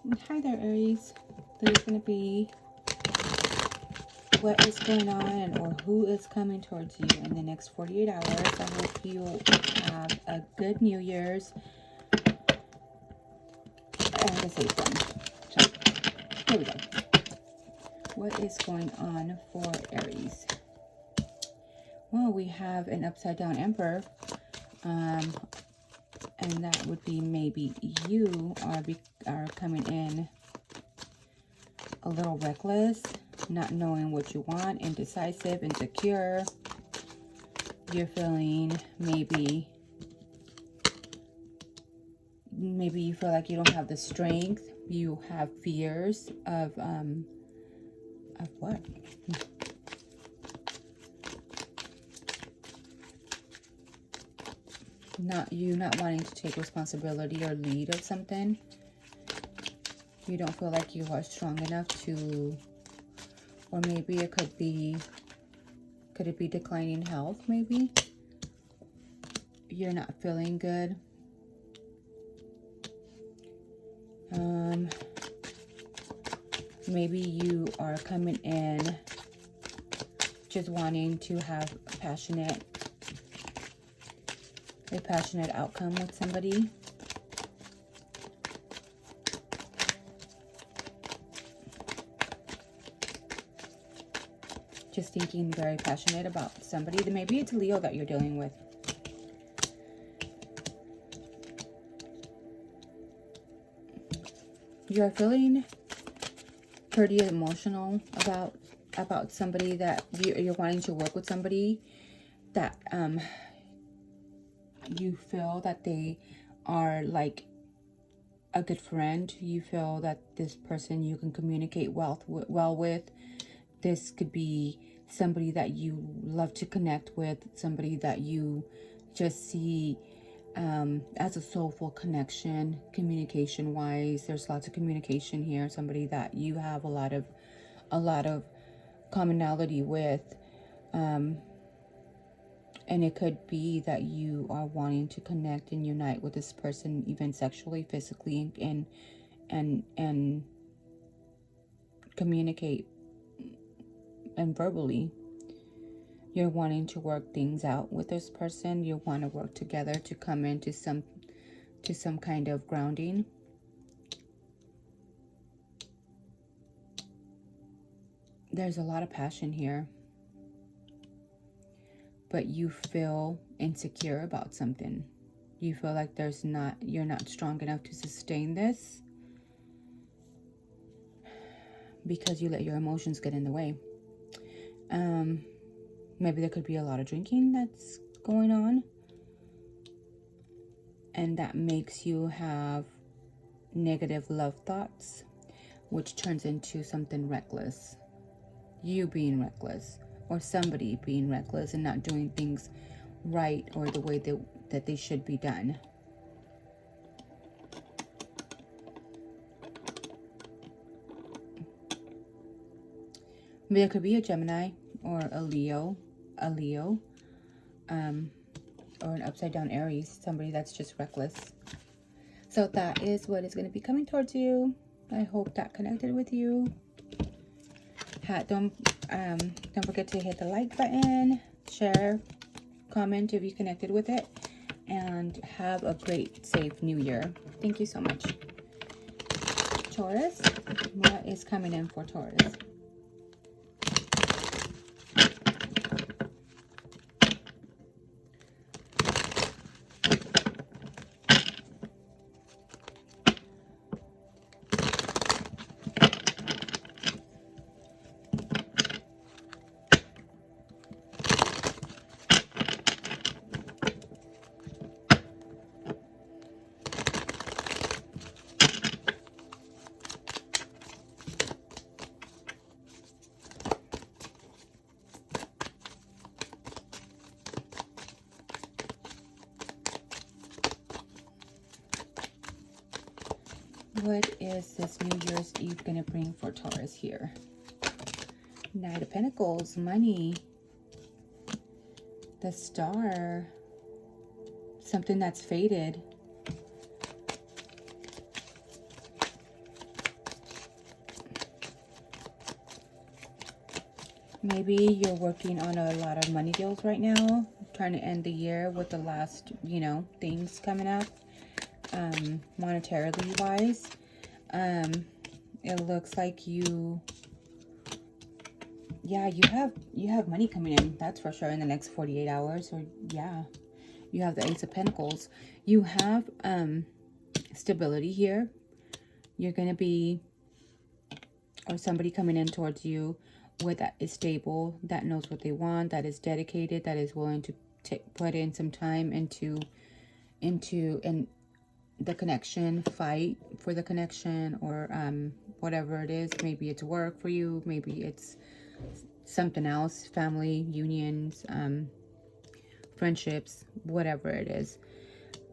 Hi there, Aries. This is going to be what is going on or who is coming towards you in the next 48 hours. I hope you have a good New Year's and a safe one. So, here we go. What is going on for Aries? Well, we have an upside down Emperor. And that would be maybe you are coming in a little reckless, not knowing what you want, indecisive, insecure. You're feeling maybe you feel like you don't have the strength. You have fears of what? Not wanting to take responsibility or lead of something. You don't feel like you are strong enough to, or maybe it could it be declining health? Maybe you're not feeling good. Maybe you are coming in just wanting to have a passionate outcome with somebody. Just thinking very passionate about somebody. Maybe it's Leo that you're dealing with. You're feeling pretty emotional about somebody that you're wanting to work with, somebody that you feel that they are like a good friend. You feel that this person you can communicate well with. This could be somebody that you love to connect with, somebody that you just see as a soulful connection, communication wise. There's lots of communication here. Somebody that you have a lot of commonality with, and it could be that you are wanting to connect and unite with this person, even sexually, physically, and communicate and verbally. You're wanting to work things out with this person. You want to work together to come into some kind of grounding. There's a lot of passion here, but you feel insecure about something. You feel like you're not strong enough to sustain this because you let your emotions get in the way. Maybe there could be a lot of drinking that's going on, and that makes you have negative love thoughts, which turns into something reckless. You being reckless, or somebody being reckless and not doing things right or the way that they should be done. There could be a Gemini or a Leo, or an upside down Aries, somebody that's just reckless. So that is what is going to be coming towards you. I hope that connected with you. Don't forget to hit the like button, share, comment if you connected with it, and have a great, safe New Year. Thank you so much. Taurus, what is coming in for Taurus? What is this New Year's Eve going to bring for Taurus here? Knight of Pentacles, money, the Star, something that's faded. Maybe you're working on a lot of money deals right now, trying to end the year with the last, you know, things coming up, monetarily wise. It looks like you, yeah, you have money coming in, that's for sure, in the next 48 hours. Or yeah, you have the Ace of Pentacles. You have stability here. You're going to be, or somebody coming in towards you with that is stable, that knows what they want, that is dedicated, that is willing to put in some time into and the connection, fight for the connection, or whatever it is. Maybe it's work for you, maybe it's something else, family, unions, friendships, whatever it is.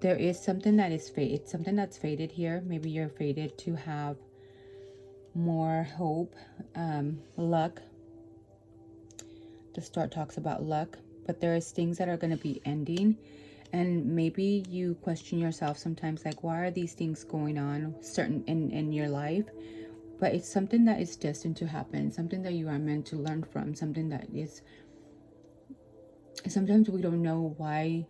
There is something that is faded, something that's faded here. Maybe you're fated to have more hope, luck. The start talks about luck, but there is things that are going to be ending, and maybe you question yourself sometimes, like, why are these things going on certain in your life? But it's something that is destined to happen, something that you are meant to learn from, something that is, sometimes we don't know why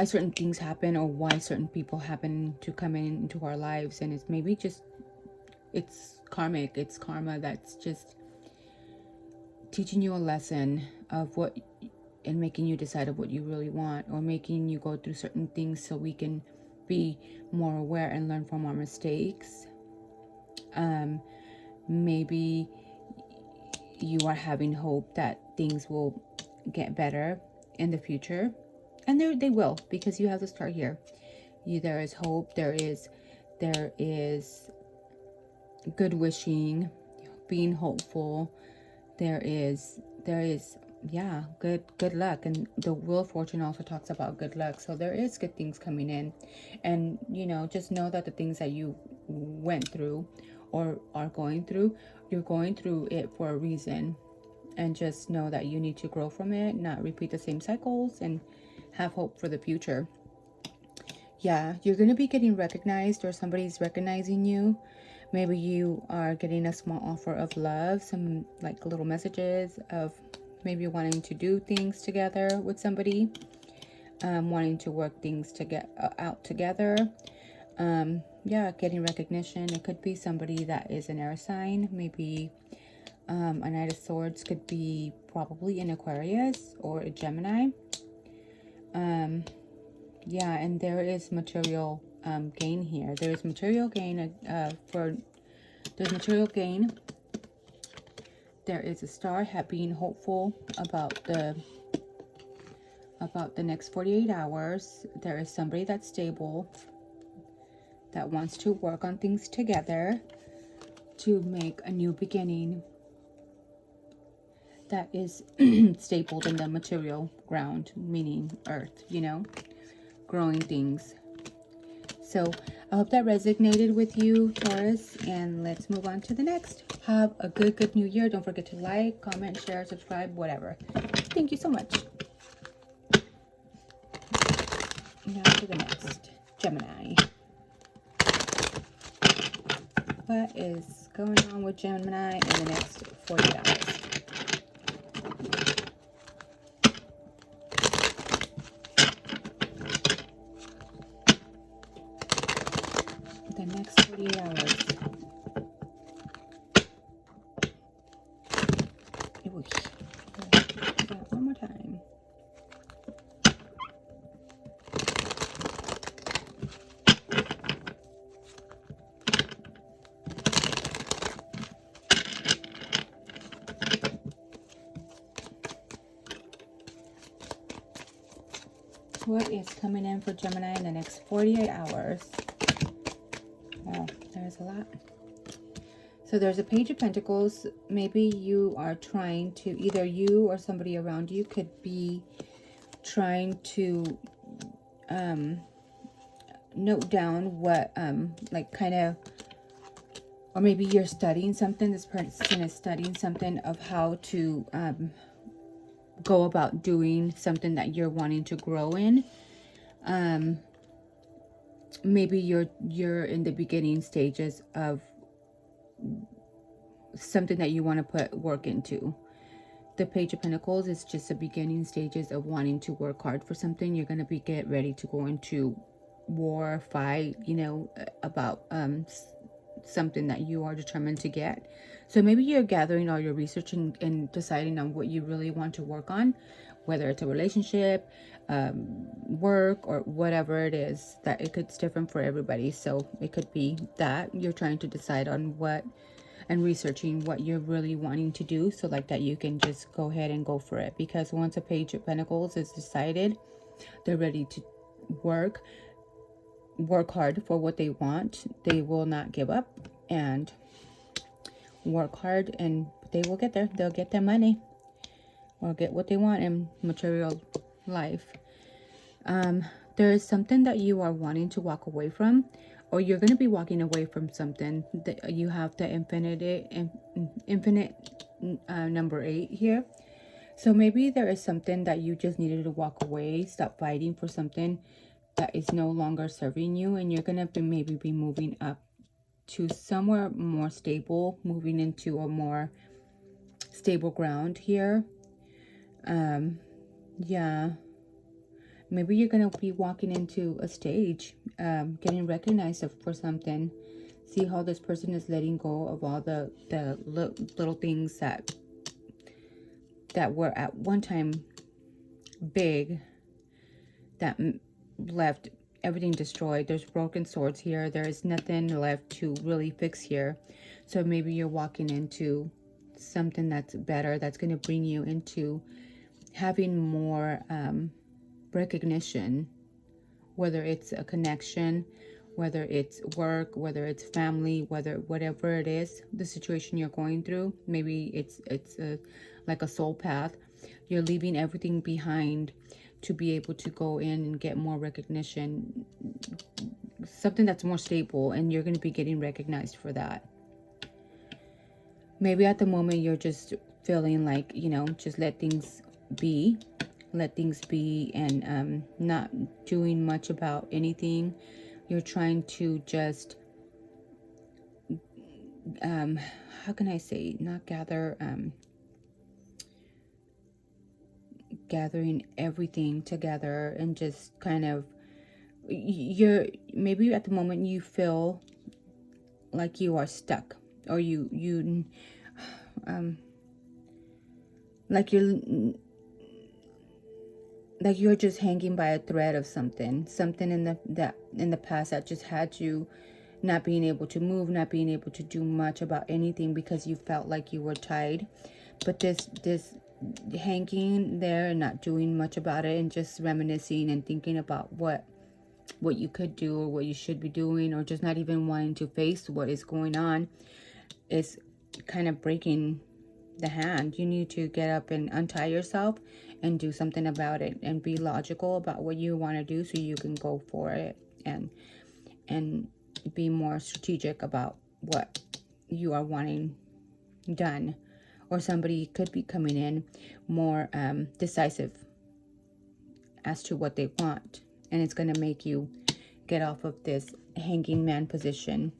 certain things happen, or why certain people happen to come into our lives. And it's maybe just, it's karmic, it's karma that's just teaching you a lesson of what, and making you decide of what you really want, or making you go through certain things so we can be more aware and learn from our mistakes. Maybe you are having hope that things will get better in the future, and they will, because you have the start here. There is hope, there is good wishing, being hopeful. There is yeah, good luck. And the Wheel of Fortune also talks about good luck, so there is good things coming in. And you know, just know that the things that you went through or are going through, you're going through it for a reason. And just know that you need to grow from it, not repeat the same cycles, and have hope for the future. Yeah, you're going to be getting recognized, or somebody's recognizing you. Maybe you are getting a small offer of love, some like little messages of maybe wanting to do things together with somebody, wanting to work things to get out together. Yeah, getting recognition. It could be somebody that is an air sign. Maybe a Knight of Swords could be probably an Aquarius or a Gemini. Yeah, and there is material gain here. There is material gain there's material gain. There is a star, being hopeful about the next 48 hours. There is somebody that's stable, that wants to work on things together to make a new beginning, that is stapled in the material ground, meaning earth, you know, growing things. So I hope that resonated with you, Taurus, and let's move on to the next. Have a good new year. Don't forget to like, comment, share, subscribe, whatever. Thank you so much. Now to the next, Gemini. What is going on with Gemini in the next 48 hours? The next 48 hours. One more time. What is coming in for Gemini in the next 48 hours? Wow, there's a lot. So there's a Page of Pentacles. Maybe you are trying to, either you or somebody around you could be trying to note down what, like kind of, or maybe you're studying something. This person is studying something of how to go about doing something that you're wanting to grow in. Maybe you're in the beginning stages of something that you want to put work into. The Page of Pentacles is just the beginning stages of wanting to work hard for something. You're going to be get ready to go into war, fight, you know, about something that you are determined to get. So maybe you're gathering all your research and deciding on what you really want to work on, whether it's a relationship, work, or whatever it is. That it's different for everybody. So it could be that you're trying to decide on what, and researching what you're really wanting to do, so like that you can just go ahead and go for it. Because once a Page of Pentacles is decided, they're ready to work hard for what they want. They will not give up and work hard, and they will get there. They'll get their money or get what they want in material life. There is something that you are wanting to walk away from, or you're going to be walking away from something. That you have the infinite number 8 here. So maybe there is something that you just needed to walk away, stop fighting for something that is no longer serving you, and you're going to maybe be moving up to somewhere more stable, moving into a more stable ground here. Yeah. Maybe you're going to be walking into a stage, getting recognized for something. See how this person is letting go of all the little things that were at one time big, that left everything destroyed. There's broken swords here. There is nothing left to really fix here. So maybe you're walking into something that's better, that's going to bring you into having more recognition, whether it's a connection, whether it's work, whether it's family, whatever it is, the situation you're going through. Maybe it's like a soul path. You're leaving everything behind to be able to go in and get more recognition, something that's more stable, and you're going to be getting recognized for that. Maybe at the moment you're just feeling like, you know, just let things be, and not doing much about anything. You're trying to just how can I say, not gather, gathering everything together, and just kind of, you're maybe at the moment you feel like you are stuck, or like you're just hanging by a thread of something in the past that just had you not being able to move, not being able to do much about anything, because you felt like you were tied. But this hanging there and not doing much about it, and just reminiscing and thinking about what you could do, or what you should be doing, or just not even wanting to face what is going on, is kind of breaking the hand. You need to get up and untie yourself and do something about it, and be logical about what you want to do, so you can go for it, and be more strategic about what you are wanting done. Or somebody could be coming in more decisive as to what they want, and it's going to make you get off of this hanging man position.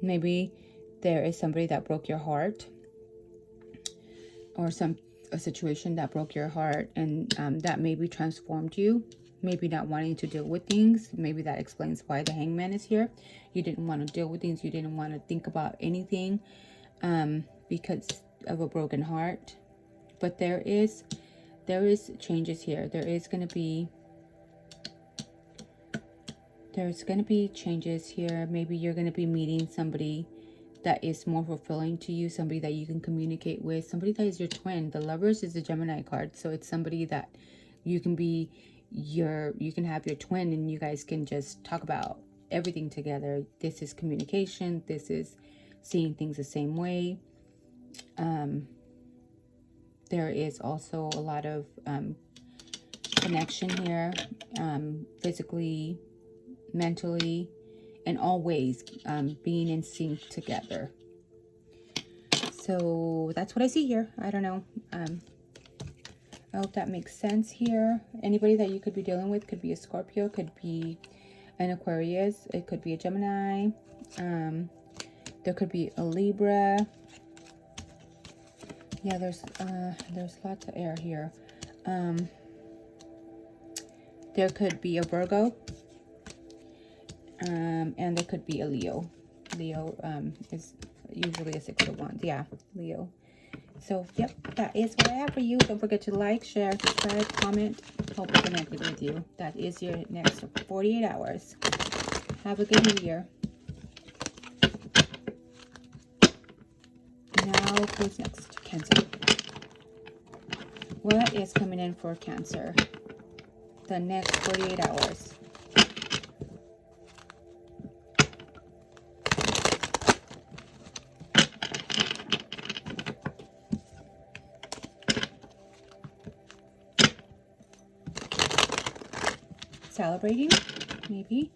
Maybe there is somebody that broke your heart, or a situation that broke your heart, and that maybe transformed you. Maybe not wanting to deal with things. Maybe that explains why the hangman is here. You didn't want to deal with things. You didn't want to think about anything because of a broken heart. But there is changes here. There's going to be changes here. Maybe you're going to be meeting somebody that is more fulfilling to you, somebody that you can communicate with, somebody that is your twin. The Lovers is a Gemini card, so it's somebody that you can be you can have your twin, and you guys can just talk about everything together. This is communication. This is seeing things the same way. There is also a lot of connection here, physically, mentally, and always being in sync together. So that's what I see here. I don't know. I hope that makes sense here. Anybody that you could be dealing with could be a Scorpio, could be an Aquarius, it could be a Gemini, There could be a Libra. Yeah, there's lots of air here. There could be a Virgo. And there could be a Leo. Leo is usually a 6 of Wands. Yeah, Leo. So, yep, that is what I have for you. Don't forget to like, share, subscribe, comment. Hope I connected with you. That is your next 48 hours. Have a good new year. Now, who's next? Cancer. What is coming in for Cancer? The next 48 hours. Celebrating, maybe.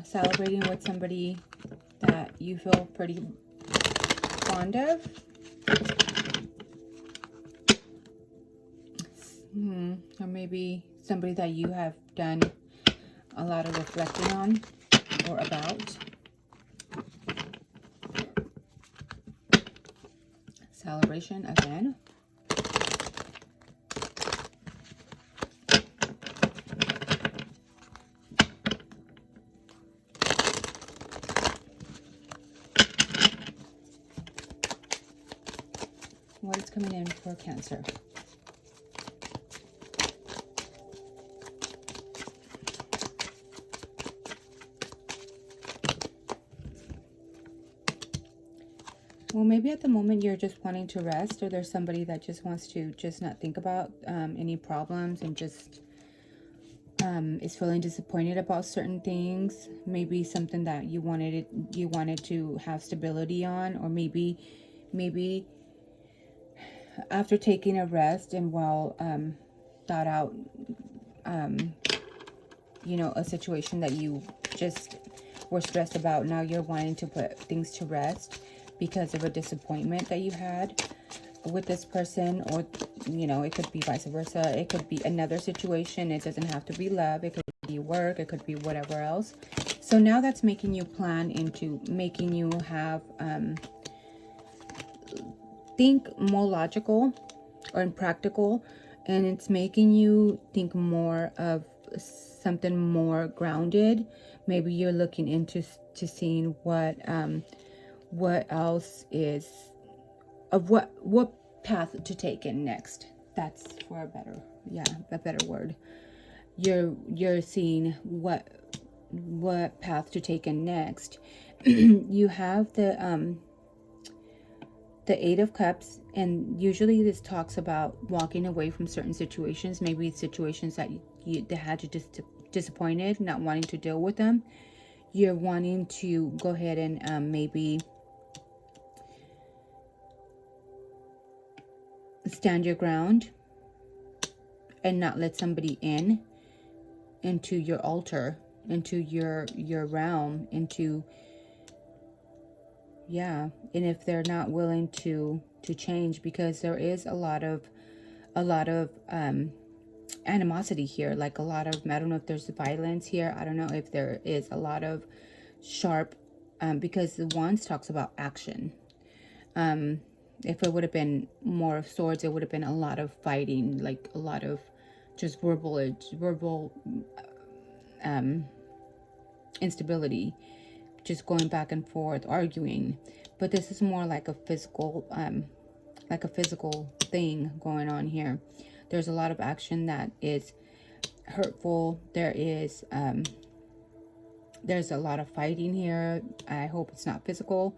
Celebrating with somebody that you feel pretty fond of. Or maybe somebody that you have done a lot of reflecting on or about. Celebration again. What is coming in for Cancer? Well, maybe at the moment you're just wanting to rest, or there's somebody that just wants to just not think about any problems and just is feeling disappointed about certain things. Maybe something that you wanted to have stability on, or maybe after taking a rest and well thought out you know, a situation that you just were stressed about, now you're wanting to put things to rest because of a disappointment that you had with this person. Or, you know, it could be vice versa. It could be another situation. It doesn't have to be love. It could be work. It could be whatever else. So now that's making you plan into making you have think more logical or practical, and it's making you think more of something more grounded. Maybe you're looking into seeing what else is of what path to take in next. That's for a better word. You're seeing what path to take in next. You have the 8 of Cups, and usually this talks about walking away from certain situations. Maybe situations that that had you disappointed, not wanting to deal with them. You're wanting to go ahead and maybe stand your ground and not let somebody into your altar, into your realm, into and if they're not willing to change, because there is a lot of animosity here, like a lot of, I don't know if there's violence here, I don't know if there is a lot of sharp because the Wands talks about action. If it would have been more of Swords, it would have been a lot of fighting, like a lot of just verbal instability, just going back and forth, arguing. But this is more like a physical thing going on here. There's a lot of action that is hurtful. There's a lot of fighting here. I hope it's not physical,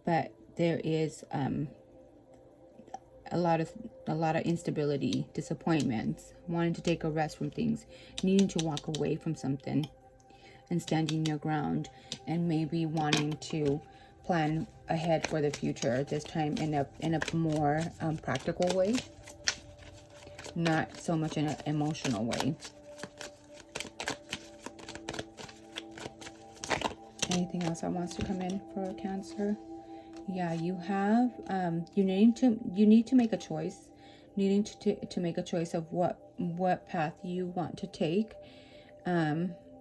but there is a lot of instability, disappointments, wanting to take a rest from things, needing to walk away from something and standing your ground, and maybe wanting to plan ahead for the future, this time in a more practical way, not so much in an emotional way. Anything else that wants to come in for Cancer? Yeah, you have you need to make a choice, needing to make a choice of what path you want to take.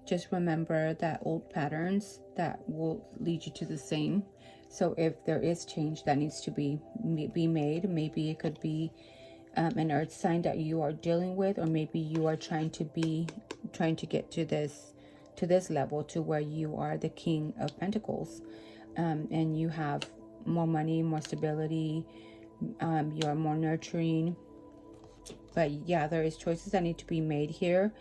just remember that old patterns that will lead you to the same. So if there is change that needs to be made, maybe it could be an earth sign that you are dealing with, or maybe you are trying to get to this level, to where you are the King of Pentacles, and you have more money, more stability, you are more nurturing. But yeah, there is choices that need to be made here.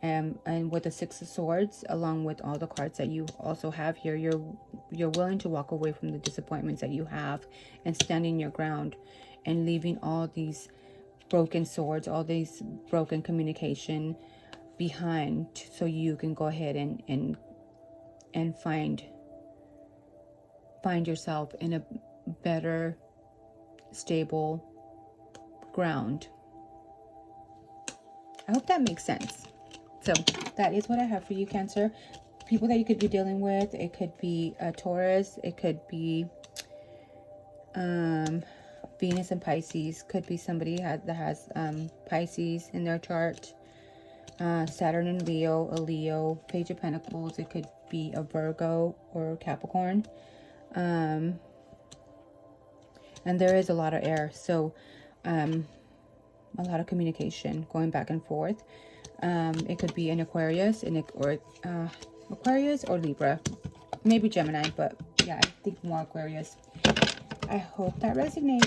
And with the Six of Swords, along with all the cards that you also have here, you're willing to walk away from the disappointments that you have and standing your ground and leaving all these broken swords, all these broken communication behind, so you can go ahead and find yourself in a better, stable ground. I hope that makes sense. So that is what I have for you, Cancer. People that you could be dealing with, it could be a Taurus, it could be Venus and Pisces, could be somebody that has Pisces in their chart, Saturn and Leo, a Leo, Page of Pentacles, it could be a Virgo or Capricorn, and there is a lot of air, so a lot of communication going back and forth. It could be an Aquarius, Aquarius or Libra, maybe Gemini, but yeah, I think more Aquarius. I hope that resonated.